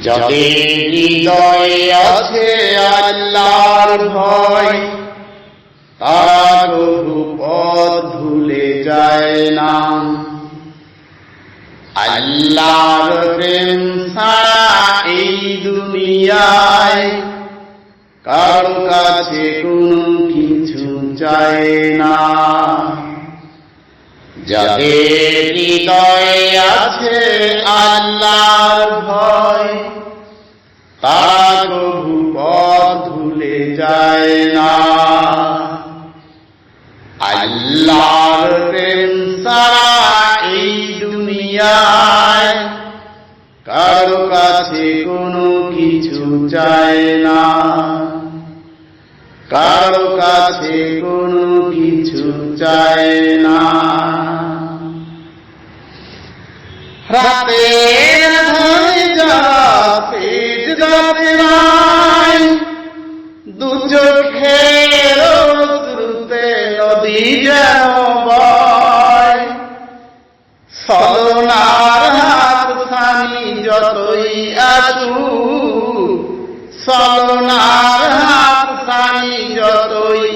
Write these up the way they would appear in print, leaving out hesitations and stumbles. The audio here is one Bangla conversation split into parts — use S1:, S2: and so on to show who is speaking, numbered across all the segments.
S1: যাদের হৃদয়ে আছে আল্লাহর ভয়, তারা কভু পথ ভুলে যায় না। আল্লাহর প্রেম ছাড়া এই দুনিয়ায় কারো কাছে কোনো কিছু চায় না। যাদের হৃদয়ে আছে আল্লাহর ভয়, তারা কভু পথ ভুলে যায় না। আল্লাহর প্রেম ছাড়া এই দুনিয়ায় কারো কাছে কোনো কিছু চায় না, কারো কাছে কোনো কিছু চায় না। রাতের ধারে যারা সিজদাতে নাই, দু চোখের অশ্রুতে নদী যেন বয়। ছলনার হাত ছানি যতই আসুক, ছলনার হাত ছানি যতই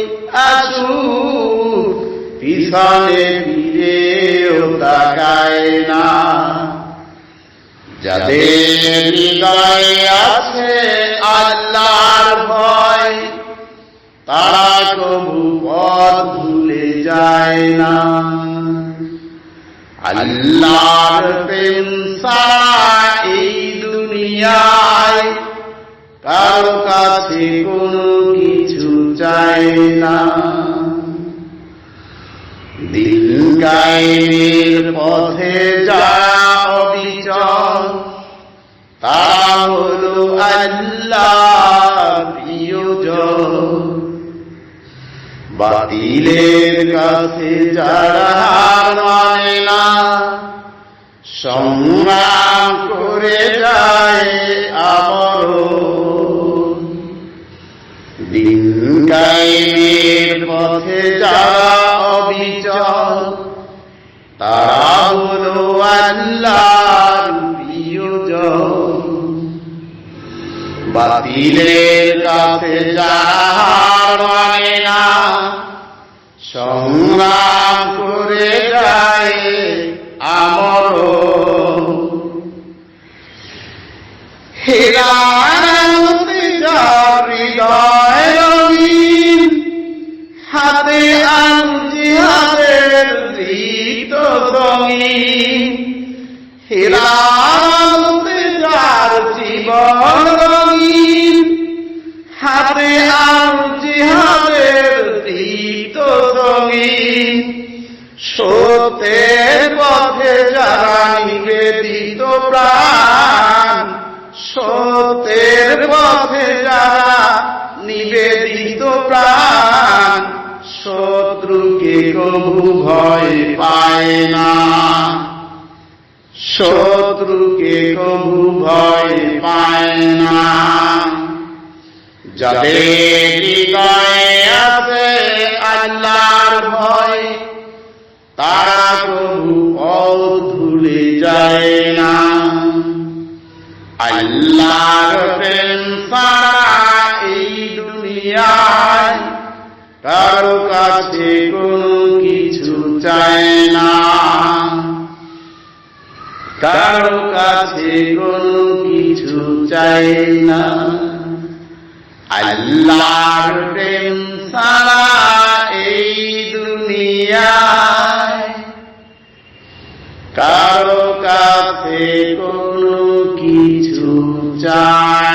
S1: আসুক, পিছনে ফিরেও তাকায় না। যাদের হৃদয়ে আছে আল্লাহর ভয়, তারা কভু পথ ভুলে যায় না। আল্লাহর প্রেম ছাড়া এই দুনিয়ায় কারো কাছে কোনো কিছু চায় না। দিল কায়েমের পথে যারা অবিচল, তারা হলো আল্লাহর প্রিয়জন। বাতিলের কাছে যারা হার মানে না, সংগ্রাম করে যায় আমরণ। দিন কায়েমের পথে যারা অবিচল, তারা হলো আল্লাহর প্রিয়জন। বাতিলের কাছে যারা হার মানে না, সংগ্রাম করে যায় আমরণ। হিরাতে যার হৃদয় রঙিন, হাতে আল জিহাদের দীপ্ত রঙিন। হিরাতে যার জীবন রঙিন, হাতে আল জিহাদের দীপ্ত রঙিন। সত্যের পথে যারা নিবেদিত প্রাণ, সত্যের পথে যারা নিবেদিত প্রাণ, শত্রুকে কভু ভয় পায় না, শত্রুকে কভু ভয় পায় না। যাদের হৃদয়ে আছে আল্লাহর ভয়, তারা কভু পথ ভুলে যায় না। আল্লাহর প্রেম ছাড়া এই দুনিয়ায় কারো কাছে কোনো কিছু চায় না, কারো কাছে কোনো কিছু চায় না। আল্লাহর প্রেম ছাড়া এই দুনিয়ায় কারো কাছে কোনো কিছু চায়